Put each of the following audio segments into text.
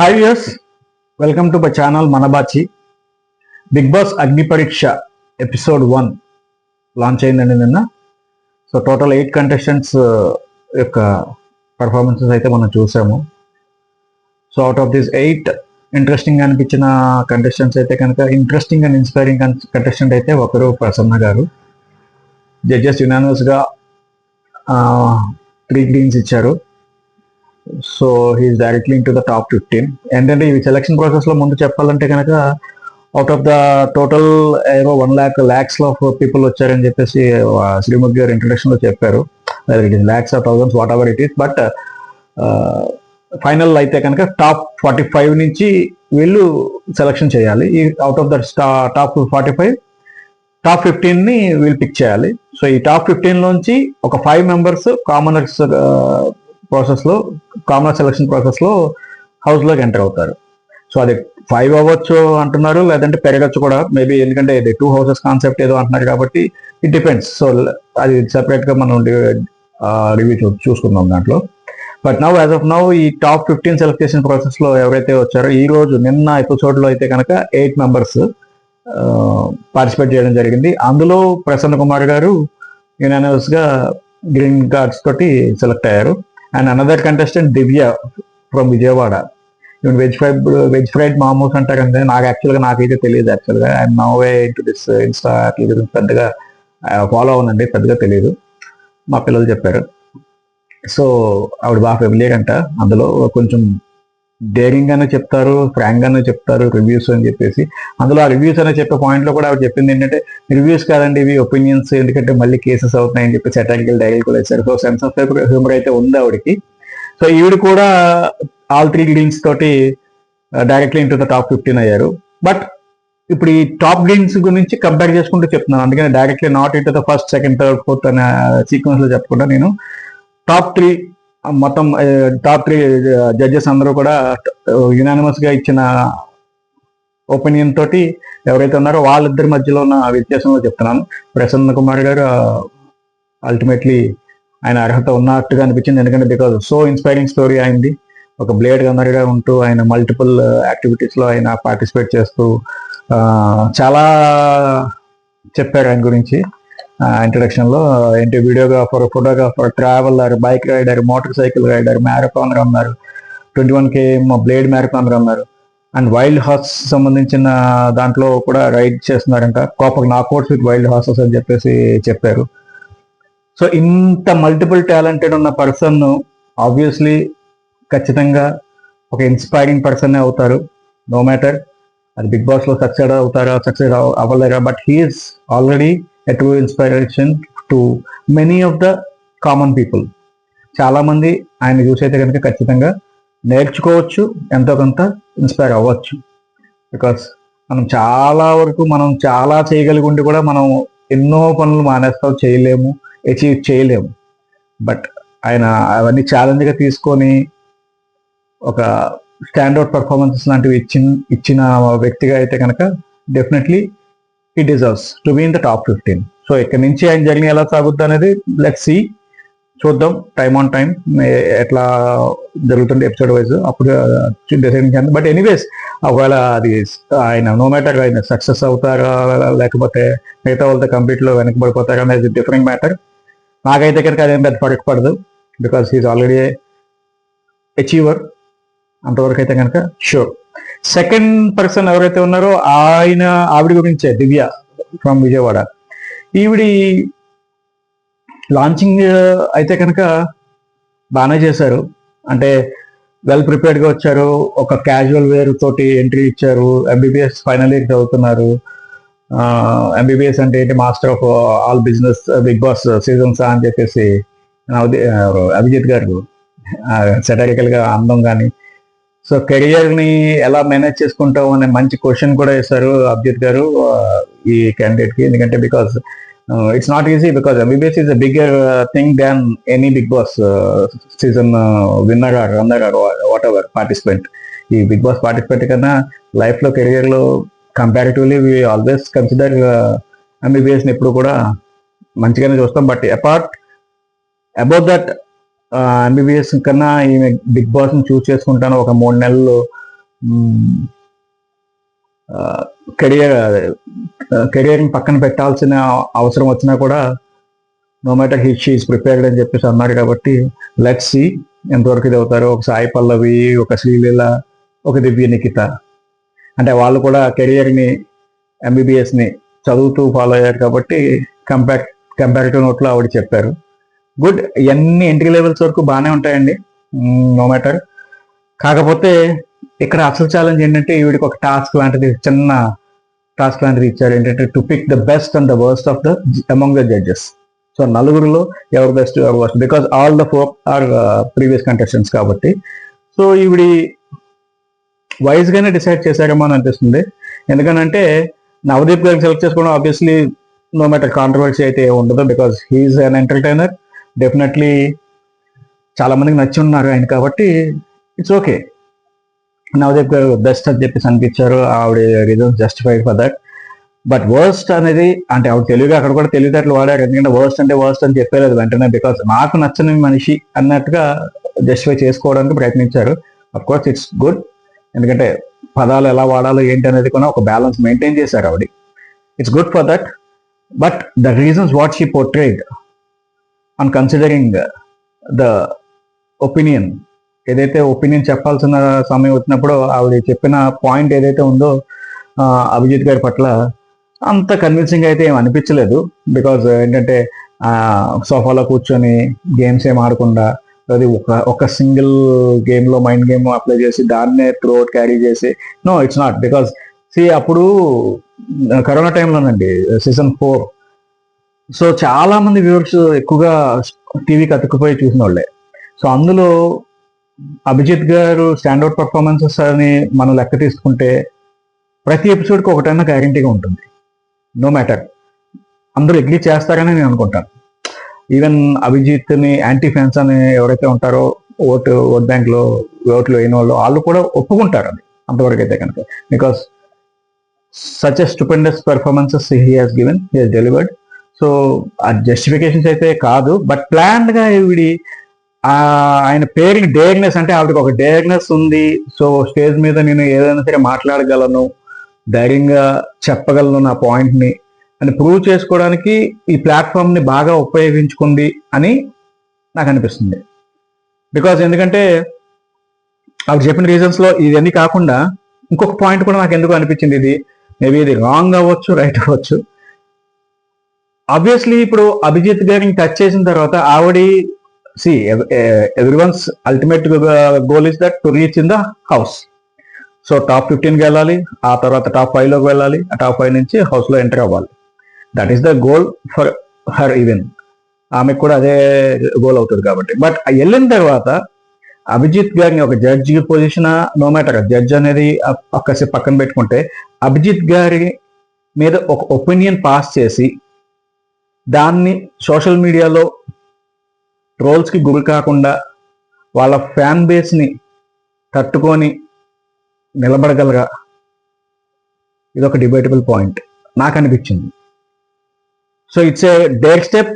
Hi viewers, welcome to my channel మనబాచి. Bigg Boss Agni Pariksha episode 1 launch అయిందండి నిన్న. So total 8 contestants యొక్క performances అయితే మనం చూసాము. So out of this 8 interesting అనిపించిన కంటెస్టెంట్స్ అయితే కనుక ఇంట్రెస్టింగ్ అండ్ ఇన్స్పైరింగ్ కంటెస్టెంట్ అయితే ఒకరు ప్రసన్న గారు. జడ్జెస్ యునానిమస్గా 3 గ్రీన్స్ ఇచ్చారు. So he is directly into the top 15. ఏంటంటే ఈ సెలక్షన్ ప్రాసెస్లో ముందు చెప్పాలంటే కనుక out of the total 1 lakhs of people వచ్చారని చెప్పేసి శ్రీముఖి గారు ఇంట్రొడక్షన్లో చెప్పారు. It is lakhs of thousands whatever it is. But final అయితే కనుక టాప్ 45 నుంచి వీళ్ళు సెలక్షన్ చేయాలి. ఈ out of the top 45 top 15ని వీళ్ళు పిక్ చేయాలి. సో ఈ టాప్ 15లోంచి ఒక 5 మెంబర్స్ కామనర్స్ ప్రాసెస్లో కామన్ సెలక్షన్ ప్రాసెస్లో హౌస్లోకి ఎంటర్ అవుతారు. సో అది 5 అవ్వచ్చు అంటున్నారు, లేదంటే పెరగచ్చు కూడా మేబీ, ఎందుకంటే ఇది 2 houses కాన్సెప్ట్ ఏదో అంటున్నారు కాబట్టి ఇట్ డిపెండ్స్. సో అది సెపరేట్గా మనం రివ్యూ చూసుకుందాం దాంట్లో. But now as of now ఈ టాప్ 15 సెలెక్ట్ చేసిన ప్రాసెస్లో ఎవరైతే వచ్చారో ఈ రోజు నిన్న ఎపిసోడ్లో అయితే కనుక 8 మెంబర్స్ పార్టిసిపేట్ చేయడం జరిగింది. అందులో ప్రసన్న కుమార్ గారు యునానిమస్గా గ్రీన్ కార్డ్స్ తోటి సెలెక్ట్ అయ్యారు. And another contestant Divya from Vijayawada. Veg fried momos అంటారు అంటే నాకైతే తెలియదు. యాక్చువల్గా I'm no way into this Insta గురించి పెద్దగా ఫాలో అవునండి, పెద్దగా తెలియదు, మా పిల్లలు చెప్పారు. సో ఆవిడ బాగా ఫెమిలియర్ అంట. అందులో కొంచెం డేరింగ్ గానే చెప్తారు, ఫ్రాంక్ గానే చెప్తారు రివ్యూస్ అని చెప్పేసి. అందులో ఆ రివ్యూస్ అనే చెప్పే పాయింట్లో కూడా ఆవిడ చెప్పింది ఏంటంటే రివ్యూస్ కాదండి ఇవి, ఒపీనియన్స్, ఎందుకంటే మళ్ళీ కేసెస్ అవుతున్నాయని చెప్పి సెటారికల్ డైరీ కూడా ఇచ్చారు. సో సెన్స్ ఆఫ్ హ్యూమర్ అయితే ఉంది ఆవిడకి. సో ఈవిడ కూడా ఆల్ 3 గ్రీన్స్ తోటి డైరెక్ట్లీ ఇంటూ ద టాప్ 15 అయ్యారు. బట్ ఇప్పుడు ఈ టాప్ గ్రీన్స్ గురించి కంపేర్ చేసుకుంటూ చెప్తున్నాను, అందుకని directly naught into the first, second, third, fourth అనే సీక్వెన్స్ లో చెప్పకుండా నేను టాప్ 3 మొత్తం టాప్ 3 జడ్జెస్ అందరూ కూడా యునానిమస్ గా ఇచ్చిన ఒపీనియన్ తోటి ఎవరైతే ఉన్నారో వాళ్ళిద్దరి మధ్యలో ఉన్న వ్యత్యాసంలో చెప్తున్నాను. ప్రసన్న కుమార్ గారు అల్టిమేట్లీ ఆయన అర్హత ఉన్నట్టుగా అనిపించింది. ఎందుకంటే బికాజ్ సో ఇన్స్పైరింగ్ స్టోరీ అయింది. ఒక బ్లేడ్ గన్నర్గా ఉంటూ ఆయన మల్టిపుల్ యాక్టివిటీస్లో ఆయన పార్టిసిపేట్ చేస్తూ చాలా చెప్పారు ఆయన గురించి ఇంట్రడక్షన్లో. ఏంటి videographer, photographer, traveller, bike rider, motorcycle rider, marathon runner, 21 km blade marathon runner, and wild horse సంబంధించిన దాంట్లో కూడా రైడ్ చేస్తున్నారంట. Copper knockouts with wild horses అని చెప్పేసి చెప్పారు. సో ఇంత మల్టిపుల్ టాలెంటెడ్ ఉన్న పర్సన్ ఆబ్వియస్లీ ఖచ్చితంగా ఒక ఇన్స్పైరింగ్ పర్సన్ అవుతారు. నో మ్యాటర్ అది బిగ్ బాస్లో సక్సెస్ అవుతారా, సక్సెస్ అవ్వలేరా, but he is already a true inspiration to many of the common people. చాలా మంది ఆయన చూసైతే కనుక ఖచ్చితంగా నేర్చుకోవచ్చు, ఎంతో కొంత ఇన్స్పైర్ అవ్వచ్చు. బికాస్ మనం చాలా వరకు మనం చాలా చేయగలిగి ఉండి కూడా మనం ఎన్నో పనులు మానేస్తాం, చేయలేము, అచీవ్ చేయలేము. బట్ ఆయన అవన్నీ ఛాలెంజ్గా తీసుకొని ఒక స్టాండర్డ్ పర్ఫార్మెన్సెస్ లాంటివి ఇచ్చిన వ్యక్తిగా అయితే కనుక definitely he deserves to be in the top 15. So ఇక్కడ నుంచి ఆయన జర్నీ ఎలా సాగుద్ది అనేది లెట్స్ సీ, చూద్దాం టైమ్ ఆన్ టైం ఎట్లా జరుగుతుంది ఎపిసోడ్ వైజ్, అప్పుడు డిసైడ్ చేయండి. బట్ ఎనీవేస్ ఒకవేళ అది ఆయన నో మ్యాటర్ ఆయన సక్సెస్ అవుతారా లేకపోతే మిగతా వాళ్ళతో కంప్లీట్లో వెనకబడిపోతారా అనేది డిఫరెంట్ మ్యాటర్. నాకైతే కనుక అదేం పెద్ద ఫరక్ పడదు, బికాస్ హీఈస్ ఆల్రెడీ అచీవర్, అంతవరకు అయితే కనుక షూర్. సెకండ్ పర్సన్ ఎవరైతే ఉన్నారో ఆవిడ గురించే, దివ్య ఫ్రమ్ విజయవాడ. ఈవిడి లాంచింగ్ అయితే కనుక బాగానే చేశారు. అంటే వెల్ ప్రిపేర్డ్గా వచ్చారు, ఒక క్యాజువల్ వేర్ తోటి ఎంట్రీ ఇచ్చారు. ఎంబీబీఎస్ ఫైనల్ ఇయర్ చదువుతున్నారు. ఎంబీబీఎస్ అంటే ఏంటి, master of all business Big Boss seasons అని చెప్పేసి అభిజిత్ గారు సెటారికల్గా అందం కానీ. సో కెరియర్ని ఎలా మేనేజ్ చేసుకుంటాం అనే మంచి క్వశ్చన్ కూడా వేశారు అభిజిత్ గారు ఈ క్యాండిడేట్కి. ఎందుకంటే because it's not easy, because MBBS is a bigger thing than any Big Boss season winner or runner or whatever participant. ఈ బిగ్ బాస్ పార్టిసిపెంట్ కన్నా లైఫ్లో కెరియర్లో కంపారిటివ్లీ వీ ఆల్వేస్ కన్సిడర్ ఎంబీబీఎస్ని ఎప్పుడు కూడా మంచిగానే చూస్తాం. బట్ అబౌట్ దట్ ఎంబీబీఎస్ కన్నా ఈమె బిగ్ బాస్ని చూస్ చేసుకుంటాను, ఒక 3 నెలలు కెరియర్ని పక్కన పెట్టాల్సిన అవసరం వచ్చినా కూడా నో మ్యాటర్ షీఈస్ ప్రిపేర్డ్ అని చెప్పేసి అన్నారు. కాబట్టి లెట్స్ సీ ఎంతవరకు ఇది అవుతారో. ఒక సాయి పల్లవి, ఒక శ్రీలీల, ఒక దివ్య నిఖిత, అంటే వాళ్ళు కూడా కెరియర్ని ఎంబీబీఎస్ని చదువుతూ ఫాలో అయ్యారు కాబట్టి కంపారిటివ్ నోట్లో ఆవిడ చెప్పారు. గుడ్, ఎన్ని ఎంట్రీ లెవెల్స్ వరకు బాగానే ఉంటాయండి, నో మ్యాటర్. కాకపోతే ఇక్కడ అసలు ఛాలెంజ్ ఏంటంటే ఈవిడికి ఒక టాస్క్ లాంటిది, చిన్న టాస్క్ లాంటిది ఇచ్చారు. ఏంటంటే to pick the best and the worst of the among the judges. So నలుగురిలో ఎవరు బెస్ట్ ఎవరు worst, because all the 4 are previous contestants కాబట్టి. సో ఈవిడి వైజ్ గానే డిసైడ్ చేశారేమో అని అనిపిస్తుంది. ఎందుకనంటే నవదీప్ గారిని సెలెక్ట్ చేసుకోవడం ఆబ్వియస్లీ నో మ్యాటర్ కాంట్రవర్సీ అయితే ఉండదు, because he's an entertainer. Definitely చాలా మందికి నచ్చి ఉన్నారు ఆయన, కాబట్టి ఇట్స్ ఓకే. నవదీప్ గారు బెస్ట్ అని చెప్పేసి అనిపించారు, ఆవిడ reasons justified for that. But worst అనేది అంటే ఆవిడ తెలుగు అక్కడ కూడా తెలివితేటలు వాడారు. ఎందుకంటే వర్స్ట్ అంటే వర్స్ట్ అని చెప్పలేదు వెంటనే, బికాస్ నాకు నచ్చని మనిషి అన్నట్టుగా జస్టిఫై చేసుకోవడానికి ప్రయత్నించారు. అఫ్ కోర్స్ ఇట్స్ గుడ్, ఎందుకంటే పదాలు ఎలా వాడాలో ఏంటి అనేది కూడా ఒక బ్యాలెన్స్ మెయింటైన్ చేశారు ఆవిడ. It's good for that. But the reasons what she portrayed on considering the opinion, ఏదైతే ఒపీనియన్ చెప్పాల్సిన సమయం వచ్చినప్పుడు ఆవిడ చెప్పిన పాయింట్ ఏదైతే ఉందో అభిజిత్ గారి పట్ల అంత కన్విన్సింగ్ అయితే ఏం అనిపించలేదు. బికాజ్ ఏంటంటే సోఫాలో కూర్చొని గేమ్స్ ఏం ఆడకుండా, అది ఒక సింగిల్ గేమ్లో మైండ్ గేమ్ అప్లై చేసి దాన్నే త్రూ అవుట్ క్యారీ చేసి, నో ఇట్స్ నాట్. బికాజ్ అప్పుడు కరోనా టైంలోనండి, సీజన్ 4. సో చాలా మంది వ్యూవర్స్ ఎక్కువగా టీవీకి అతుక్కుపోయి చూసిన వాళ్ళే. సో అందులో అభిజిత్ గారు స్టాండౌట్ పర్ఫార్మెన్సెస్ అని మనం లెక్క తీసుకుంటే ప్రతి ఎపిసోడ్కి ఒకటైనా గ్యారంటీగా ఉంటుంది, నో మ్యాటర్. అందరూ అగ్రీ చేస్తారని నేను అనుకుంటాను. ఈవెన్ అభిజిత్ని యాంటీ ఫ్యాన్స్ అని ఎవరైతే ఉంటారో, ఓట్ బ్యాంక్లో ఓట్లు అయిన వాళ్ళు కూడా ఒప్పుకుంటారు అది అంతవరకు అయితే కనుక. Because such a stupendous performances he has given, he has delivered. So ఆ జస్టిఫికేషన్స్ అయితే కాదు, బట్ ప్లాన్డ్గా ఈవిడి ఆయన పేరుని డేర్నెస్, అంటే ఆవిడకి ఒక డేర్నెస్ ఉంది. సో స్టేజ్ మీద నేను ఏదైనా సరే మాట్లాడగలను, ధైర్యంగా చెప్పగలను నా పాయింట్ని అని ప్రూవ్ చేసుకోవడానికి ఈ ప్లాట్ఫామ్ని బాగా ఉపయోగించుకుంది అని నాకు అనిపిస్తుంది. బికాజ్ ఎందుకంటే ఆవిడ చెప్పిన రీజన్స్లో ఇవన్నీ కాకుండా ఇంకొక పాయింట్ కూడా నాకు ఎందుకు అనిపించింది, ఇది మేబీ ఇది రాంగ్ అవ్వచ్చు, రైట్ అవ్వచ్చు. ఆబ్వియస్లీ ఇప్పుడు అభిజిత్ గారిని టచ్ చేసిన తర్వాత ఆవిడ everyone's ultimate goal is that to reach in the house. So top 15కి వెళ్ళాలి, ఆ తర్వాత టాప్ 5లోకి వెళ్ళాలి, ఆ టాప్ 5 నుంచి హౌస్లో ఎంటర్ అవ్వాలి. That is the goal for her. Even ఆమెకు కూడా అదే గోల్ అవుతుంది కాబట్టి. బట్ వెళ్ళిన తర్వాత అభిజిత్ గారిని ఒక judge position, no matter judge అనేది ఒక్కసేపు పక్కన పెట్టుకుంటే, అభిజిత్ గారి మీద ఒక ఒపీనియన్ పాస్ చేసి దాన్ని సోషల్ మీడియాలో ట్రోల్స్కి గురి కాకుండా వాళ్ళ ఫ్యాన్ బేస్ని తట్టుకొని నిలబడగలరా, ఇదొక డిబేటబుల్ పాయింట్ నాకు అనిపించింది. So it's a dare step.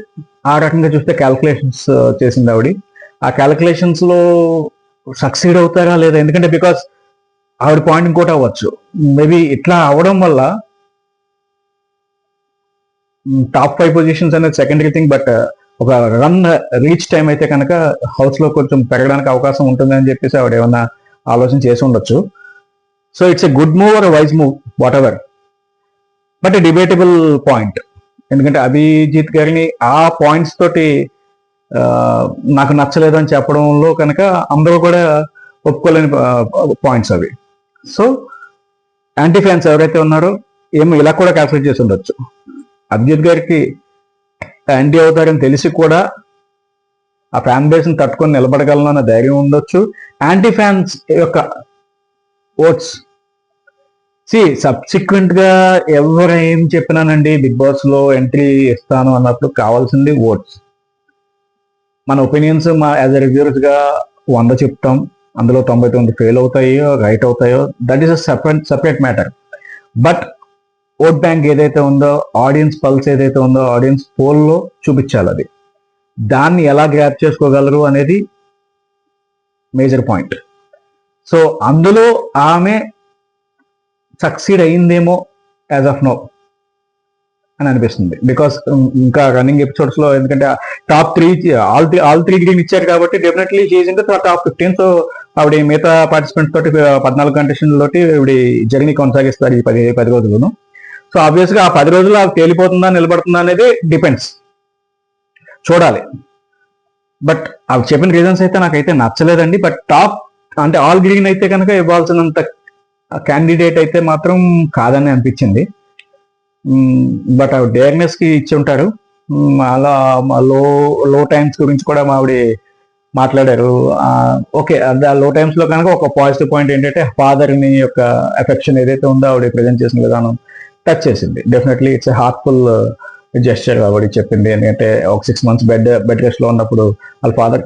ఆ రకంగా చూస్తే క్యాల్కులేషన్స్ చేసింది ఆవిడ. ఆ క్యాల్కులేషన్స్లో సక్సీడ్ అవుతారా లేదా, ఎందుకంటే బికాస్ ఆవిడ పాయింట్ ఇంకోటి అవ్వచ్చు. మేబీ ఇట్లా అవడం వల్ల టాప్ 5 పొజిషన్స్ అనేది సెకండరీ థింగ్, బట్ ఒక రన్ రీచ్ టైం అయితే కనుక హౌస్లో కొంచెం పెరగడానికి అవకాశం ఉంటుంది అని చెప్పేసి ఆవిడ ఏమన్నా ఆలోచన చేసి ఉండొచ్చు. So it's a good move or wise move, whatever, but a debatable point. ఎందుకంటే అభిజిత్ గారిని ఆ పాయింట్స్ తోటి నాకు నచ్చలేదు అని చెప్పడంలో కనుక అందరూ కూడా ఒప్పుకోలేని పాయింట్స్ అవి. సో యాంటీ ఫ్యాన్స్ ఎవరైతే ఉన్నారో ఏమో ఇలా కూడా క్యాల్కులేట్ చేసి ఉండొచ్చు. అభిజిత్ గారికి యాంటీ అవుతారని తెలిసి కూడా ఆ ఫ్యాన్ బేస్ని తట్టుకొని నిలబడగలను అన్న ధైర్యం ఉండొచ్చు. యాంటీ ఫ్యాన్స్ యొక్క ఓట్స్ సబ్సిక్వెంట్ గా ఎవరు ఏం చెప్పినానండి, బిగ్ బాస్ లో ఎంట్రీ ఇస్తాను అన్నప్పుడు కావాల్సింది ఓట్స్. మన ఒపీనియన్స్ యాజ్ ఎ రివ్యూర్స్ గా 100 చెప్తాం, అందులో 99 ఫెయిల్ అవుతాయో రైట్ అవుతాయో, that is a separate matter. But vote bank ఏదైతే ఉందో, ఆడియన్స్ పల్స్ ఏదైతే ఉందో, ఆడియన్స్ పోల్లో చూపించాలి. అది దాన్ని ఎలా గ్రాప్ చేసుకోగలరు అనేది మేజర్ పాయింట్. సో అందులో ఆమె సక్సీడ్ అయిందేమో యాజ్ ఆఫ్ నో అని అనిపిస్తుంది. బికాస్ ఇంకా రన్నింగ్ ఎపిసోడ్స్ లో ఎందుకంటే టాప్ 3 ఆల్ త్రీ గ్రీన్ ఇచ్చారు కాబట్టి definitely she's in the top 15. So ఆవిడ మిగతా పార్టిసిపెంట్స్ తోటి 14 కంటెస్టెంట్ తోటి ఆవిడ జర్నీ కొనసాగిస్తారు ఈ 10 రోజులను. సో ఆబ్వియస్ గా ఆ 10 రోజులు ఆవిడ తేలిపోతుందా నిలబడుతుందా అనేది డిపెండ్స్, చూడాలి. బట్ అవి చెప్పిన రీజన్స్ అయితే నాకైతే నచ్చలేదండి. బట్ టాప్ అంటే ఆల్ గ్రీన్ అయితే కనుక ఇవ్వాల్సినంత క్యాండిడేట్ అయితే మాత్రం కాదని అనిపించింది. బట్ ఆవిడ డేర్నెస్ కి ఇచ్చి ఉంటారు. అలా లో టైమ్స్ గురించి కూడా ఆవిడ మాట్లాడారు. ఓకే, ఆ లో టైమ్స్ లో కనుక ఒక పాజిటివ్ పాయింట్ ఏంటంటే ఫాదర్ ని యొక్క ఎఫెక్షన్ ఏదైతే ఉందో ఆవిడ ప్రజెంట్ చేసిన విధానం టచ్ చేసింది. Definitely it's a heartful gesture ఆవిడ చెప్పింది. ఎందుకంటే ఒక 6 months బెడ్ రెస్ట్ లో ఉన్నప్పుడు వాళ్ళ ఫాదర్,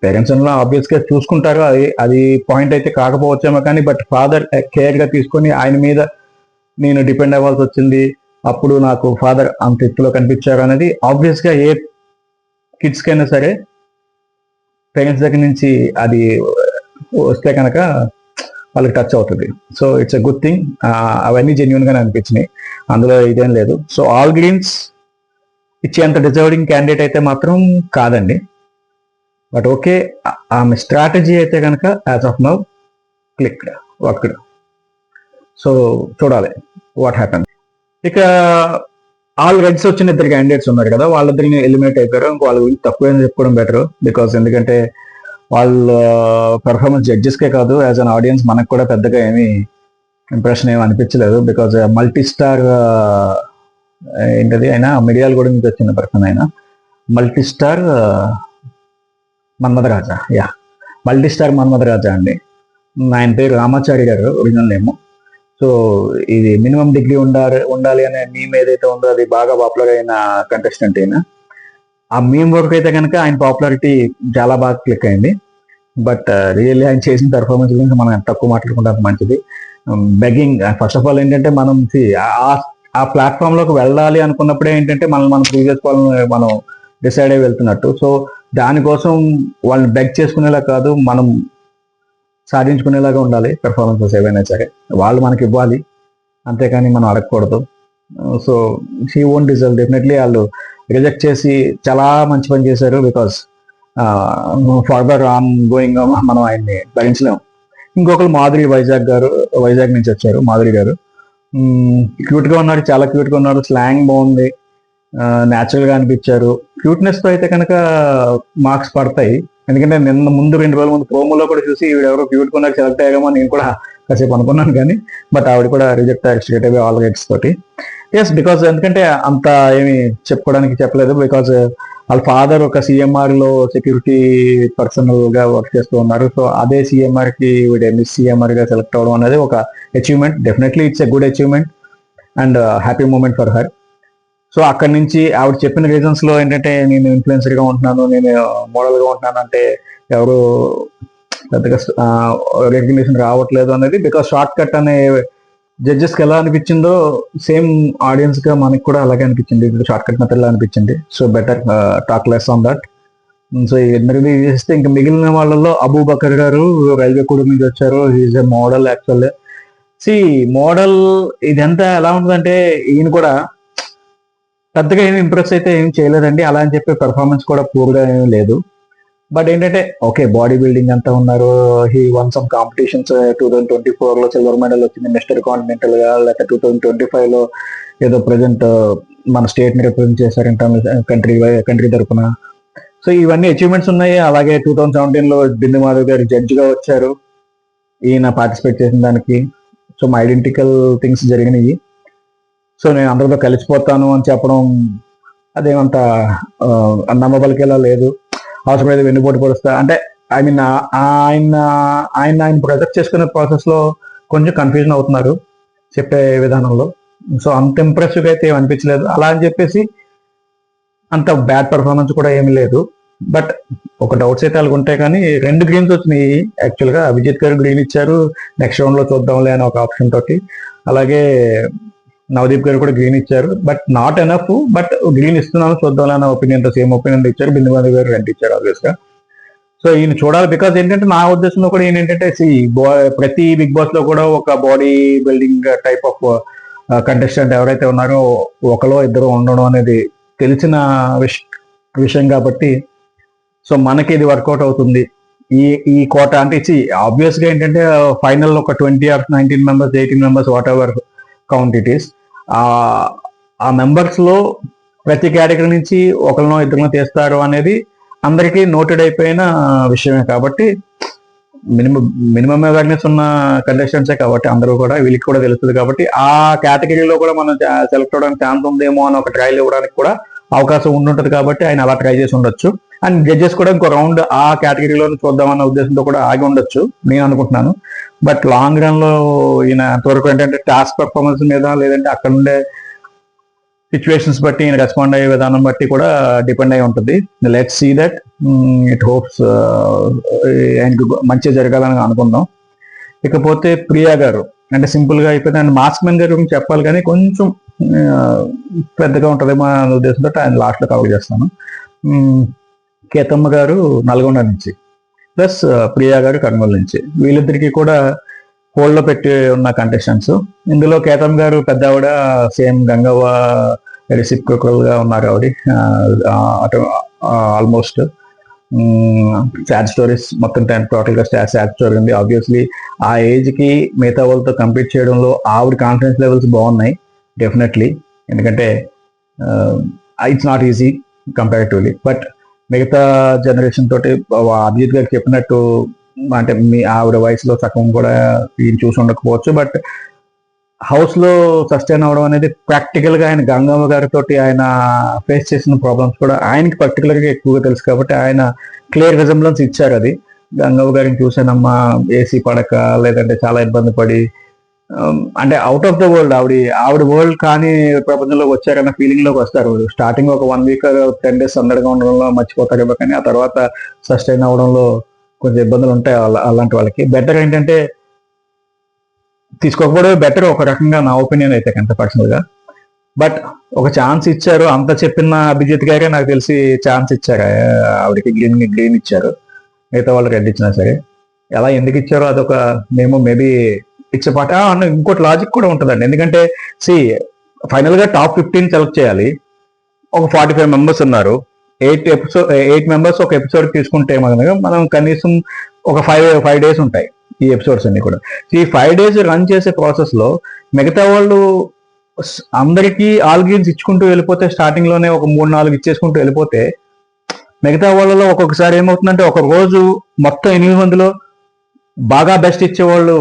పేరెంట్స్ ఆబ్వియస్ గా చూసుకుంటారు, అది పాయింట్ అయితే కాకపోవచ్చేమో కానీ, బట్ ఫాదర్ కేర్ గా తీసుకొని ఆయన మీద నేను డిపెండ్ అవ్వాల్సి వచ్చింది, అప్పుడు నాకు ఫాదర్ అంత ఎత్తులో కనిపించారు అనేది ఆబ్వియస్ గా ఏ కిడ్స్ కైనా సరే పేరెంట్స్ దగ్గర నుంచి అది వస్తే కనుక వాళ్ళకి టచ్ అవుతుంది. So it's a good thing. అవన్నీ జెన్యున్ గానే అనిపించినాయి, అందులో ఇదేం లేదు. సో ఆల్ గ్రీన్స్ ఇచ్చేంత డిజర్వింగ్ క్యాండిడేట్ అయితే మాత్రం కాదండి. బట్ ఓకే, ఆమె స్ట్రాటజీ అయితే కనుక as of now clicked, worked. So చూడాలి వాట్ హ్యాపన్. ఇక ఆల్ రెడ్స్ వచ్చిన 2 క్యాండిడేట్స్ ఉన్నారు కదా, వాళ్ళిద్దరిని ఎలిమినేట్ అయిపోయారు. ఇంకో వాళ్ళ గురించి తక్కువ చెప్పుకోవడం బెటర్. బికాస్ ఎందుకంటే వాళ్ళ పెర్ఫార్మెన్స్ జడ్జెస్కే కాదు, యాజ్ అన్ ఆడియన్స్ మనకు కూడా పెద్దగా ఏమీ ఇంప్రెషన్ ఏమి అనిపించలేదు. బికాజ్ మల్టీ స్టార్ ఏంటది, అయినా మిడియాలు కూడా నుంచి వచ్చిన పర్సన్, అయినా multi star Manmatharaja, multi star Manmatharaja అండి. ఆయన పేరు రామాచారి గారు ఒరిజినల్ నేమ్. సో ఇది మినిమం డిగ్రీ ఉండాలి అనే మీమ్ ఏదైతే ఉందో అది బాగా పాపులర్ అయిన కంటెస్టెంట్ అయినా. ఆ మీమ్ వరకు అయితే కనుక ఆయన పాపులారిటీ చాలా బాగా క్లిక్ అయింది. బట్ రియల్లీ ఆయన చేసిన పెర్ఫార్మెన్స్ గురించి మనం ఎంత తక్కువ మాట్లాడుకుంటే అంత మంచిది. బెగ్గింగ్ ఫస్ట్ ఆఫ్ ఆల్ ఏంటంటే మనం ఆ ప్లాట్ఫామ్ లోకి వెళ్ళాలి అనుకున్నప్పుడే ఏంటంటే మనం ప్రూవ్ చేసుకోవాలని మనం డిసైడ్ అయ్యి వెళ్తున్నట్టు. సో దానికోసం వాళ్ళని బెగ్ చేసుకునేలా కాదు, మనం సాధించుకునేలాగా ఉండాలి పెర్ఫార్మెన్సెస్ ఏవైనా సరే. వాళ్ళు మనకి ఇవ్వాలి, అంతేకాని మనం అడగకూడదు. So she own deserve. Definitely వాళ్ళు రిజెక్ట్ చేసి చాలా మంచి పని చేశారు. బికాస్ ఫర్దర్ ఆన్ గోయింగ్ మనం ఆయన్ని భరించలేము. ఇంకొకరు మాధురి వైజాగ్ నుంచి వచ్చారు. మాధురి గారు క్యూట్ గా ఉన్నారు, చాలా క్యూట్ గా ఉన్నారు, స్లాంగ్ బాగుంది, న్యాచురల్ గా అనిపించారు. క్యూట్నెస్ తో అయితే కనుక మార్క్స్ పడతాయి. ఎందుకంటే ముందు 2 రోజుల ముందు ప్రోమోలో కూడా చూసి ఎవరో క్యూట్ కొన్నారు, సెలెక్ట్ అయ్యామో నేను కూడా కాసేపు అనుకున్నాను. కానీ బట్ ఆవిడ కూడా రిజెక్ట్ అయ్యారు స్ట్రేట్ అవే ఆల్ రైట్స్ తోటి. ఎస్, బికాస్ ఎందుకంటే అంత ఏమి చెప్పుకోవడానికి చెప్పలేదు. బికాస్ వాళ్ళ ఫాదర్ ఒక సిఎంఆర్ లో సెక్యూరిటీ పర్సనల్ గా వర్క్ చేస్తూ ఉన్నారు. సో అదే సిఎంఆర్ కి మిస్ సిఎంఆర్ గా సెలెక్ట్ అవ్వడం అనేది ఒక achievement. Definitely it's a good achievement and happy moment for her. So అక్కడి నుంచి ఆవిడ చెప్పిన రీజన్స్ లో ఏంటంటే నేను ఇన్ఫ్లుయెన్సర్ గా ఉంటున్నాను, నేను మోడల్ గా ఉంటున్నాను అంటే ఎవరు పెద్దగా రికగ్నిషన్ రావట్లేదు అనేది. బికాస్ షార్ట్ కట్ అనే జడ్జెస్ కి ఎలా అనిపించిందో సేమ్ ఆడియన్స్ గా మనకి కూడా అలాగే అనిపించింది, షార్ట్ కట్ మెథడ్ లా అనిపించింది. So better talk less on that. So ఇద్దరిని చేస్తే ఇంకా మిగిలిన వాళ్ళలో అబూ బకర్ గారు రైల్వే కూడా నుంచి వచ్చారు. Is a model actual. Model ఇదంతా ఎలా ఉంటుందంటే ఈయన కూడా పెద్దగా ఏమి ఇంప్రెస్ అయితే ఏం చేయలేదండి. అలా అని చెప్పి పెర్ఫార్మెన్స్ కూడా పూర్గా ఏమీ లేదు. బట్ ఏంటంటే ఓకే, బాడీ బిల్డింగ్ అంతా ఉన్నారు. He one some competitions. 2024 లో సిల్వర్ మెడల్ వచ్చింది మిస్టర్ కాంటినెంటల్ గా, లేకపోతే 2025 లో ఏదో ప్రజెంట్ మన స్టేట్ ని రిప్రజెంట్ చేశారు కంట్రీ తరఫున. సో ఇవన్నీ అచీవ్మెంట్స్ ఉన్నాయి. అలాగే 2017 లో బిందు మాధవ్ గారు జడ్జ్ గా వచ్చారు ఈయన పార్టిసిపేట్ చేసిన దానికి. సో మా ఐడెంటికల్ థింగ్స్ జరిగినాయి. సో నేను అందరితో కలిసిపోతాను అని చెప్పడం అదేమంత నమ్మబలికేలా లేదు. అవసరమైతే వెన్నుపోటు పడుస్తా అంటే ఐ మీన్ ఆయన ప్రొజెక్ట్ చేసుకునే ప్రాసెస్ లో కొంచెం కన్ఫ్యూజన్ అవుతున్నారు చెప్పే విధానంలో. సో అంత ఇంప్రెసివ్ అయితే ఏమి అనిపించలేదు. అలా అని చెప్పేసి అంత బ్యాడ్ పర్ఫార్మెన్స్ కూడా ఏమీ లేదు. బట్ ఒక డౌట్స్ అయితే వాళ్ళకి ఉంటాయి. కానీ 2 గ్రీన్స్ వచ్చినాయి యాక్చువల్ గా. అభిజిత్ గారు గ్రీన్ ఇచ్చారు, నెక్స్ట్ రౌండ్ లో చూద్దాంలే అని ఒక ఆప్షన్ తోటి. అలాగే నవదీప్ గారు కూడా గ్రీన్ ఇచ్చారు. But not enough, but green ఇస్తున్నాను చూద్దాం అన్న ఒపీనియన్ తో సేమ్ ఒపీనియన్ ఇచ్చారు. బిందు మాధవ్ గారు రెడ్ ఇచ్చారు ఆబ్వియస్ గా. సో ఈయన చూడాలి. బికాజ్ ఏంటంటే నా ఉద్దేశంలో కూడా ఈయన ఏంటంటే ప్రతి బిగ్ బాస్ లో కూడా ఒక body building type of contestant ఎవరైతే ఉన్నారో ఒకలో ఇద్దరు ఉండడం అనేది తెలిసిన విషయం కాబట్టి సో మనకి ఇది వర్కౌట్ అవుతుంది. ఈ కోట అంటే ఆబ్వియస్ గా ఏంటంటే ఫైనల్ ఒక 20 or 19 members 18 members what ever count it is, ఆ మెంబర్స్ లో ప్రతి కేటగిరీ నుంచి ఒకరినో ఇద్దరినో తీస్తారు అనేది అందరికీ నోటెడ్ అయిపోయిన విషయమే. కాబట్టి మినిమం అవేర్నెస్ ఉన్న కంటెస్టెంట్సే కాబట్టి అందరూ కూడా వీళ్ళకి కూడా తెలుస్తుంది. కాబట్టి ఆ కేటగిరీలో కూడా మనం సెలెక్ట్ అవడానికి ఛాన్స్ ఉందేమో అని ఒక ట్రయల్ ఇవ్వడానికి కూడా అవకాశం ఉండుంటది. కాబట్టి ఆయన అలా ట్రై చేసి ఉండొచ్చు. అండ్ జడ్జెస్ కూడా ఇంకో రౌండ్ ఆ కేటగిరీలో చూద్దామన్న ఉద్దేశంతో కూడా ఆగి ఉండొచ్చు నేను అనుకుంటున్నాను. బట్ లాంగ్ రన్ లో ఈయన అంతవరకు ఏంటంటే టాస్క్ పర్ఫార్మెన్స్ మీద లేదంటే అక్కడ ఉండే సిచ్యువేషన్స్ బట్టి ఈయన రెస్పాండ్ అయ్యే విధానం బట్టి కూడా డిపెండ్ అయి ఉంటుంది. Let's see that. It hopes ఆయనకు మంచిగా జరగాలని అనుకుందాం. ఇకపోతే ప్రియా గారు అంటే సింపుల్ గా అయిపోయింది. అండ్ మాస్క్ మెన్ గారి గురించి చెప్పాలి కానీ కొంచెం పెద్దగా ఉంటుందేమో అనే ఉద్దేశంతో ఆయన లాస్ట్ లో కవర్ చేస్తాను. కేతమ్మ గారు నల్గొండ నుంచి ప్లస్ ప్రియా గారు కర్నూలు నుంచి, వీళ్ళిద్దరికీ కూడా హోల్డ్లో పెట్టి ఉన్న కంటెస్టెంట్స్. ఇందులో కేతమ్ గారు పెద్ద ఆవిడ సేమ్ గంగవ్వ రెసిప్రోకల్ గా ఉన్నారు. ఆవిడ ఆల్మోస్ట్ సాడ్ స్టోరీస్ మొత్తం టోటల్ గా సాడ్ స్టోరీ ఉంది. ఆబ్వియస్లీ ఆ ఏజ్ కి మిగతా వాళ్ళతో కంపీట్ చేయడంలో ఆవిడ కాన్ఫిడెన్స్ లెవెల్స్ బాగున్నాయి డెఫినెట్లీ. ఎందుకంటే it's not easy comparatively. But మిగతా జనరేషన్ తోటి అభిజిత్ గారు చెప్పినట్టు అంటే మీ ఆవిడ వయసులో సగం కూడా ఈయన చూసి ఉండకపోవచ్చు. బట్ హౌస్ లో సస్టైన్ అవడం అనేది ప్రాక్టికల్ గా ఆయన గంగమ్మ గారితో ఆయన ఫేస్ చేసిన ప్రాబ్లమ్స్ కూడా ఆయనకి పర్టికులర్ గా ఎక్కువగా తెలుసు. కాబట్టి ఆయన క్లియర్ రిజంబ్లెన్స్ ఇచ్చారు. అది గంగమ్మ గారిని చూసానమ్మా ఏసీ పడక లేదంటే చాలా ఇబ్బంది పడి అంటే అవుట్ ఆఫ్ ద వరల్డ్ ఆవిడ వరల్డ్ కానీ ప్రపంచంలోకి వచ్చారన్న ఫీలింగ్ లోకి వస్తారు. స్టార్టింగ్ ఒక 1 week 10 days సందడిగా ఉండడంలో మర్చిపోతారేమో కానీ ఆ తర్వాత సస్టైన్ అవడంలో కొంచెం ఇబ్బందులు ఉంటాయి అలాంటి వాళ్ళకి. బెటర్ ఏంటంటే తీసుకోకపోవడమే బెటర్ ఒక రకంగా, నా ఒపీనియన్ అయితే కనుక పర్సనల్ గా. బట్ ఒక ఛాన్స్ ఇచ్చారు. అంత చెప్పిన అభిజిత్ గారే నాకు తెలిసి ఛాన్స్ ఇచ్చారు. ఆవిడకి గ్రీన్ ఇచ్చారు, మిగతా వాళ్ళు రెడ్ ఇచ్చినా సరే. ఎలా ఎందుకు ఇచ్చారో అదొక మేబీ ఇట్స్ పాట. ఇంకోటి లాజిక్ కూడా ఉంటుందండి. ఎందుకంటే ఫైనల్ గా టాప్ 15 సెలెక్ట్ చేయాలి. ఒక 45 మెంబర్స్ ఉన్నారు. 8 మెంబర్స్ ఒక ఎపిసోడ్ తీసుకుంటే మనం కనీసం ఒక 5 days ఉంటాయి ఈ ఎపిసోడ్స్ అన్ని కూడా. ఈ 5 days రన్ చేసే ప్రాసెస్ లో మిగతా వాళ్ళు అందరికీ ఆల్ గేమ్స్ ఇచ్చుకుంటూ వెళ్ళిపోతే, స్టార్టింగ్ లోనే ఒక 3-4 ఇచ్చేసుకుంటూ వెళ్ళిపోతే మిగతా వాళ్ళలో ఒక్కొక్కసారి ఏమవుతుందంటే ఒక రోజు మొత్తం 8 మందిలో బాగా బెస్ట్ ఇచ్చేవాళ్ళు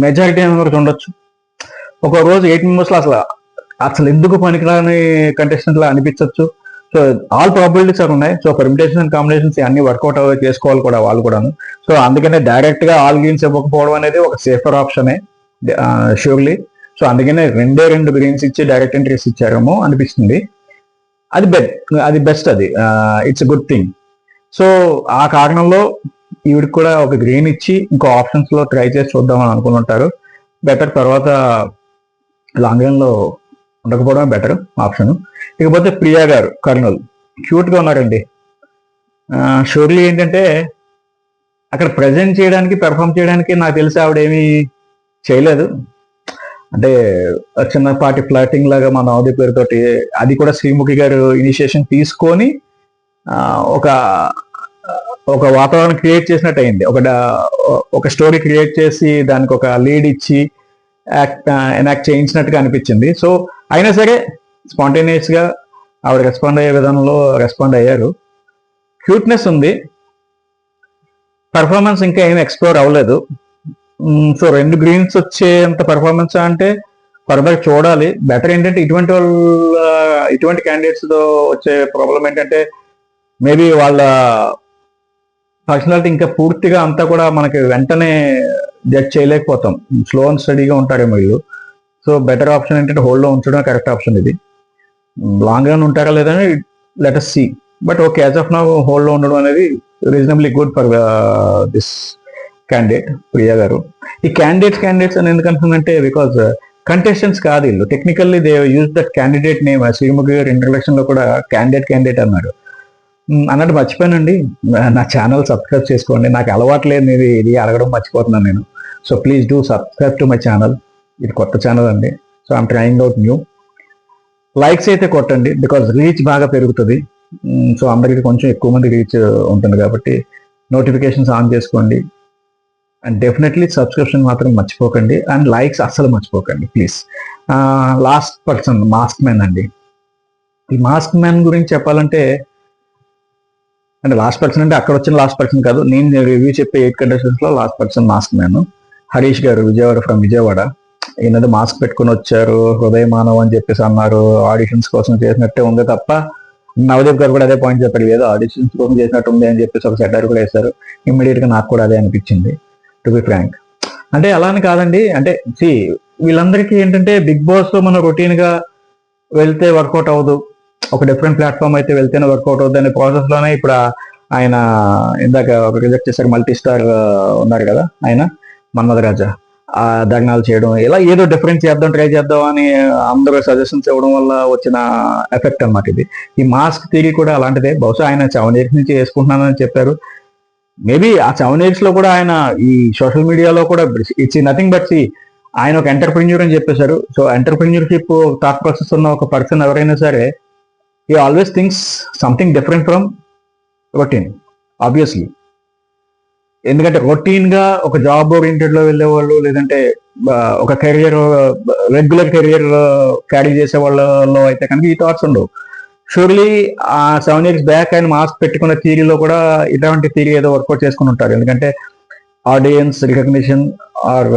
మెజారిటీ మెంబర్స్ ఉండొచ్చు. ఒక రోజు 8 మెంబర్స్ లో అసలు ఎందుకు పనికిరాని కంటెస్టెంట్ లా అనిపించవచ్చు. సో ఆల్ ప్రాబిలిటీస్ ఉన్నాయి. సో పర్మిటేషన్ అండ్ కాంబినేషన్స్ అన్ని వర్కౌట్ చేసుకోవాలి కూడా వాళ్ళు కూడాను. సో అందుకనే డైరెక్ట్ గా ఆల్ గేమ్స్ ఇవ్వకపోవడం అనేది ఒక సేఫర్ ఆప్షనే ష్యూర్లీ. సో అందుకనే 2 గ్రీన్స్ ఇచ్చి డైరెక్ట్ ఎంట్రీస్ ఇచ్చారేమో అనిపిస్తుంది. అది బెస్ట్. అది ఇట్స్ గుడ్ థింగ్. సో ఆ కారణంలో ఈవిడికి కూడా ఒక గ్రీన్ ఇచ్చి ఇంకో ఆప్షన్స్ లో ట్రై చేసి చూద్దామని అనుకుంటుంటారు. బెటర్ తర్వాత లాంగ్ రన్ లో ఉండకపోవడమే బెటర్ ఆప్షన్. ఇకపోతే ప్రియా గారు కర్నూలు క్యూట్ గా ఉన్నారండి. షూర్లీ ఏంటంటే అక్కడ ప్రజెంట్ చేయడానికి పెర్ఫామ్ చేయడానికి నాకు తెలిసి ఆవిడేమీ చేయలేదు. అంటే చిన్నపాటి ఫ్లాటింగ్ లాగా మన నవదీ పేరుతోటి అది కూడా శ్రీముఖి గారు ఇనిషియేషన్ తీసుకొని ఒక వాతావరణం క్రియేట్ చేసినట్టు అయింది. ఒక స్టోరీ క్రియేట్ చేసి దానికి ఒక లీడ్ ఇచ్చి ఎనాక్ట్ చేయించినట్టుగా అనిపించింది. సో అయినా సరే స్పాంటేనియస్ గా ఆవిడ రెస్పాండ్ అయ్యే విధానంలో రెస్పాండ్ అయ్యారు. క్యూట్నెస్ ఉంది. పెర్ఫార్మెన్స్ ఇంకా ఏమి ఎక్స్ప్లోర్ అవ్వలేదు. సో 2 గ్రీన్స్ వచ్చేంత పెర్ఫార్మెన్స్ అంటే ఫర్దర్ చూడాలి. బెటర్ ఏంటంటే ఇటువంటి క్యాండిడేట్స్ తో వచ్చే ప్రాబ్లం ఏంటంటే మేబీ వాళ్ళ పర్సనాలిటీ ఇంకా పూర్తిగా అంతా కూడా మనకి వెంటనే జడ్జ్ చేయలేకపోతాం. స్లో అండ్ స్టడీగా ఉంటారేమో వీళ్ళు. సో బెటర్ ఆప్షన్ ఏంటంటే హోల్డ్లో ఉంచడం కరెక్ట్ ఆప్షన్. ఇది లాంగ్ రన్ ఉంటారా లేదని let us see. But okay, as of now హోల్డ్లో ఉండడం అనేది reasonably good for this candidate Priya గారు. ఈ క్యాండిడేట్స్ అని ఎందుకంటుందంటే బికాజ్ కంటెస్టెంట్స్ కాదు వీళ్ళు. Technically they use that candidate name. Sreemukhi గారు ఇంట్రడక్షన్ లో కూడా క్యాండిడేట్ అన్నారు. అన్నట్టు మర్చిపోయానండి, నా ఛానల్ సబ్స్క్రైబ్ చేసుకోండి. నాకు అలవాటు లేదు ఇది అడగడం మర్చిపోతున్నాను నేను. So please do subscribe to my channel. ఇది కొత్త ఛానల్ అండి. So I'm trying out new. Likes అయితే కొట్టండి, బికాజ్ రీచ్ బాగా పెరుగుతుంది. సో అందరికి కొంచెం ఎక్కువ మంది రీచ్ ఉంటుంది కాబట్టి నోటిఫికేషన్స్ ఆన్ చేసుకోండి. అండ్ డెఫినెట్లీ సబ్స్క్రిప్షన్ మాత్రం మర్చిపోకండి, అండ్ లైక్స్ అస్సలు మర్చిపోకండి please. Last person mask man అండి. ఈ మాస్క్ మ్యాన్ గురించి చెప్పాలంటే, అంటే లాస్ట్ పర్సన్ అంటే అక్కడ వచ్చిన లాస్ట్ పర్సన్ కాదు, నేను రివ్యూ చెప్పే 8 కంటెస్టెంట్స్ లో last person mask man. Harish గారు, విజయవాడ, ఫ్రమ్ విజయవాడ. ఈయనది మాస్క్ పెట్టుకుని వచ్చారు, హృదయ మానవ్ అని చెప్పేసి అన్నారు. ఆడిషన్స్ కోసం చేసినట్టే ఉంది తప్ప, నవదీప్ గారు కూడా అదే పాయింట్ చెప్పారు, ఏదో ఆడిషన్స్ కోసం చేసినట్టు ఉంది అని చెప్పేసి ఒక సెటర్ కూడా వేశారు. ఇమ్మీడియట్ గా నాకు కూడా అదే అనిపించింది, టు బి ఫ్రాంక్. అంటే అలా అని కాదండి, అంటే వీళ్ళందరికీ ఏంటంటే బిగ్ బాస్ లో మనం రొటీన్ గా వెళ్తే వర్కౌట్ అవ్వదు, ఒక డిఫరెంట్ ప్లాట్ఫామ్ అయితే వెళ్తేనే వర్కౌట్ అవుతుంది అనే ప్రాసెస్ లోనే ఇప్పుడు ఆయన ఇందాక ఒక రిజెక్ట్ చేశారు, మల్టీ స్టార్ ఉన్నారు కదా ఆయన, మన్మథ రాజా, ఆ దగ్నాలు చేయడం, ఇలా ఏదో డిఫరెన్స్ చేద్దాం, ట్రై చేద్దాం అని అందరూ సజెషన్స్ ఇవ్వడం వల్ల వచ్చిన ఎఫెక్ట్ అన్నమాట ఇది. ఈ మాస్క్ థియరీ కూడా అలాంటిదే. బహుశా ఆయన 7 years నుంచి వేసుకుంటున్నానని చెప్పారు. మేబీ ఆ 7 years లో కూడా ఆయన ఈ సోషల్ మీడియాలో కూడా ఇట్స్ నథింగ్ బట్ ఆయన ఒక ఎంటర్ప్రెన్యూర్ అని చెప్పేశారు. సో ఎంటర్ప్రెన్యూర్షిప్ థాట్ ప్రాసెస్ ఉన్న ఒక పర్సన్ ఎవరైనా సరే, he always thinks something different from routine, obviously. ఎందుకంటే రొటీన్ గా ఒక జాబ్ ఓరియంటెడ్ లో వెళ్ళే వాళ్ళు, లేదంటే ఒక కెరియర్, రెగ్యులర్ కెరియర్ క్యారీ చేసే వాళ్ళలో అయితే కనుక ఈ థాట్స్ ఉండవు. షూర్లీ ఆ 7 years బ్యాక్ ఆయన మాస్క్ పెట్టుకున్న థియరీలో కూడా ఇలాంటి థియరీ ఏదో వర్కౌట్ చేసుకుని ఉంటారు. ఎందుకంటే audience recognition or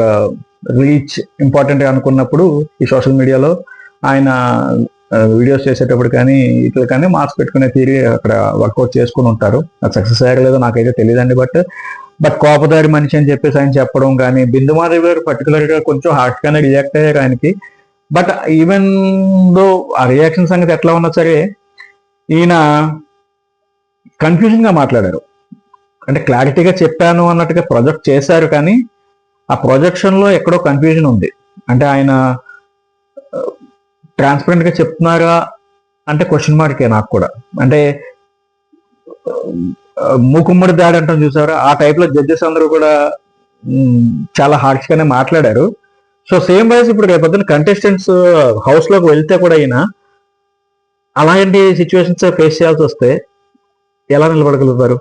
reach important అనుకున్నప్పుడు ఈ సోషల్ మీడియాలో ఆయన వీడియోస్ చేసేటప్పుడు కానీ ఇట్లా కానీ మాస్క్ పెట్టుకునే థియరీ అక్కడ వర్కౌట్ చేసుకుని ఉంటారు. అది సక్సెస్ అయ్యలేదో నాకైతే తెలియదండి. బట్ కోపదారి మనిషి అని చెప్పేసి ఆయన చెప్పడం కానీ, బిందుమాధవి గారు పర్టికులర్ గా కొంచెం హార్ట్ గానే రియాక్ట్ అయ్యారు ఆయనకి. బట్ ఈవెన్ దో ఆ రియాక్షన్ సంగతి ఎట్లా ఉన్నా సరే, ఈయన కన్ఫ్యూజన్ గా మాట్లాడారు. అంటే క్లారిటీగా చెప్పాను అన్నట్టుగా ప్రొజెక్ట్ చేశారు, కానీ ఆ ప్రొజెక్షన్ లో ఎక్కడో కన్ఫ్యూజన్ ఉంది. అంటే ఆయన ట్రాన్స్పరెంట్ గా చెప్తున్నారా అంటే క్వశ్చన్ మార్కే నాకు కూడా. అంటే మూకుమ్మడి దాడి అంటాం చూసారా, ఆ టైప్ లో జడ్జెస్ అందరూ కూడా చాలా హార్ష్ గానే మాట్లాడారు. సో సేమ్ వైజ్ ఇప్పుడు రేపొద్దున కంటెస్టెంట్స్ హౌస్ లోకి వెళ్తే కూడా అయిన అలాంటి సిచ్యువేషన్స్ ఫేస్ చేయాల్సి వస్తే ఎలా నిలబడగలుగుతారు?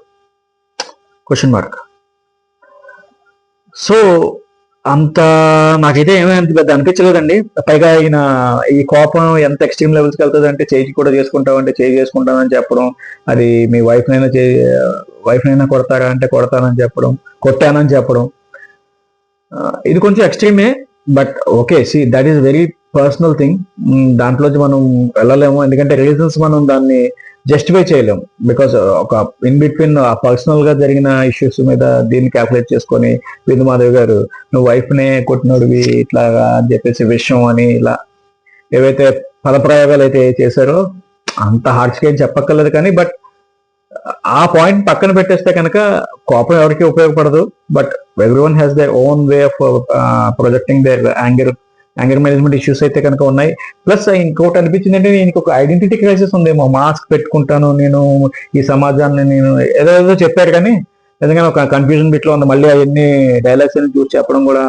Question mark. సో అంత నాకైతే ఏమైనా పెద్ద అనిపించలేదండి. పైగా ఆయన ఈ కోపం ఎంత ఎక్స్ట్రీమ్ లెవెల్స్కి వెళ్తుంది అంటే, చేయి కూడా చేసుకుంటామంటే చేయి చేసుకుంటానని చెప్పడం, అది మీ వైఫ్నైనా కొడతారా అంటే కొడతానని చెప్పడం, కొట్టానని చెప్పడం, ఇది కొంచెం ఎక్స్ట్రీమే. But okay, that is very personal thing. దాంట్లోంచి మనం వెళ్ళలేము, ఎందుకంటే రీజన్స్ మనం దాన్ని జస్టిఫై చేయలేము. బికాస్ ఒక ఇన్ బిట్వీన్ పర్సనల్ గా జరిగిన ఇష్యూస్ మీద దీన్ని క్యాల్కులేట్ చేసుకొని బిందుమాధవి గారు నువ్వు వైఫ్ నే కొట్టినోడివి ఇట్లాగా అని చెప్పేసి విషయం అని ఇలా ఏవైతే పదప్రయోగాలు అయితే చేశారో అంత హార్ష్గా ఏం చెప్పక్కర్లేదు. కానీ బట్ ఆ పాయింట్ పక్కన పెట్టేస్తే కనుక కోపం ఎవరికి ఉపయోగపడదు. But everyone has their own way of projecting their anger management issues అయితే కనుక ఉన్నాయి. ప్లస్ ఇంకోటి అనిపించింది అంటే, నేను ఒక ఐడెంటిటీ క్రైసిస్ ఉందేమో, మాస్క్ పెట్టుకుంటాను నేను, ఈ సమాజాన్ని నేను ఏదో చెప్పారు కానీ ఎందుకంటే ఒక కన్ఫ్యూజన్ బిట్లో ఉంది. మళ్ళీ అవన్నీ డైలాగ్స్ అన్ని చూసి చెప్పడం కూడా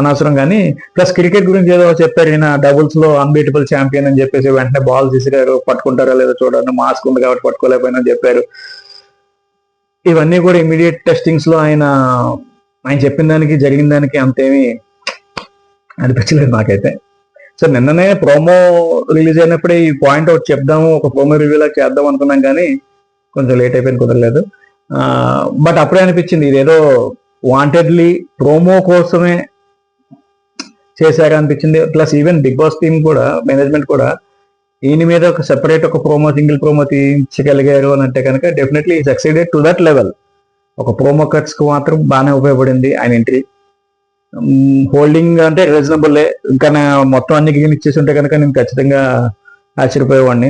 అనవసరం. కానీ ప్లస్ క్రికెట్ గురించి ఏదో చెప్పారు, ఈయన డబుల్స్ లో అన్బీటబుల్ ఛాంపియన్ అని చెప్పేసి వెంటనే బాల్ తీసిగారు, పట్టుకుంటారో లేదో చూడండి, మాస్క్ ఉంది కాబట్టి పట్టుకోలేకపోయినా చెప్పారు. ఇవన్నీ కూడా ఇమీడియట్ టెస్టింగ్స్ లో ఆయన చెప్పిన దానికి జరిగిన దానికి అంతేమీ అనిపించలేదు నాకైతే. సో నిన్ననే ప్రోమో రిలీజ్ అయినప్పుడే ఈ పాయింట్ ఒకటి చెప్దాము, ఒక ప్రోమో రివ్యూలా చేద్దాం అనుకున్నాం, కానీ కొంచెం లేట్ అయిపోయింది, కుదరలేదు. బట్ అప్పుడే అనిపించింది ఇదేదో వాంటెడ్లీ ప్రోమో కోసమే చేశారు అనిపించింది. Plus even Big Boss team కూడా, మేనేజ్మెంట్ కూడా ఈయన మీద ఒక సెపరేట్ ఒక సింగిల్ ప్రోమో తీయించగలిగారు అని అంటే కనుక definitely succeeded to that level. ఒక ప్రోమో కట్స్ కు మాత్రం బాగానే ఉపయోగపడింది ఆయన ఎంట్రీ. హోల్డింగ్ అంటే రీజనబుల్. ఇంకా మొత్తం అన్ని గ్రీన్ ఇచ్చేసి ఉంటే కనుక నేను ఖచ్చితంగా ఆశ్చర్యపోయేవాడిని.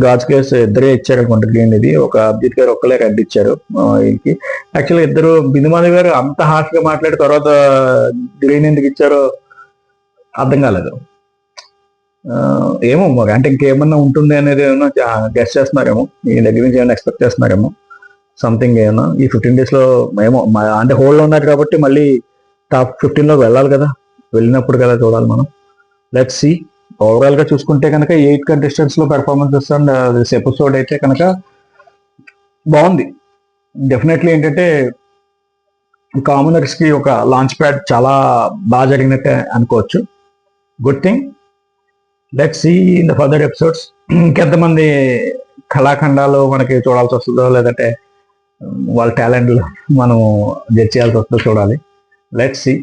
గాడ్స్ కేస్ ఇద్దరే ఇచ్చారు అనుకుంటా గ్రీన్, ఇది ఒక అభిజిత్ గారు ఒక్కలే రెడ్ ఇచ్చారు వీళ్ళకి. యాక్చువల్గా ఇద్దరు, బిందుమాధవి గారు అంత హార్ష్ గా మాట్లాడిన తర్వాత గ్రీన్ ఎందుకు ఇచ్చారో అర్థం కాలేదు. ఏమో మరి అంటే ఇంకేమన్నా ఉంటుంది అనేది ఏమన్నా గెస్ట్ చేస్తున్నారేమో, ఈ దగ్గర నుంచి ఏమైనా ఎక్స్పెక్ట్ చేస్తున్నారేమో సంథింగ్ ఏమన్నా ఈ 15 days లో ఏమో అంటే హోల్డ్లో ఉన్నారు కాబట్టి మళ్ళీ టాప్ 15 వెళ్ళాలి కదా, వెళ్ళినప్పుడు కదా చూడాలి మనం. Let's see. ఓవరాల్ గా చూసుకుంటే కనుక 8 contestants లో పెర్ఫార్మెన్సెస్ అండ్ దిస్ ఎపిసోడ్ అయితే కనుక బాగుంది. డెఫినెట్లీ ఏంటంటే కామనర్స్ కి ఒక లాంచ్ ప్యాడ్ చాలా బాగా జరిగినట్టే అనుకోవచ్చు. Good thing. Let's see in the further episodes. ఇంకెంతమంది కళాఖండాలు మనకి చూడాల్సి వస్తుందో, లేదంటే వాళ్ళ టాలెంట్లు మనం జడ్జ్ చేయాల్సి వస్తుందో చూడాలి. Let's see.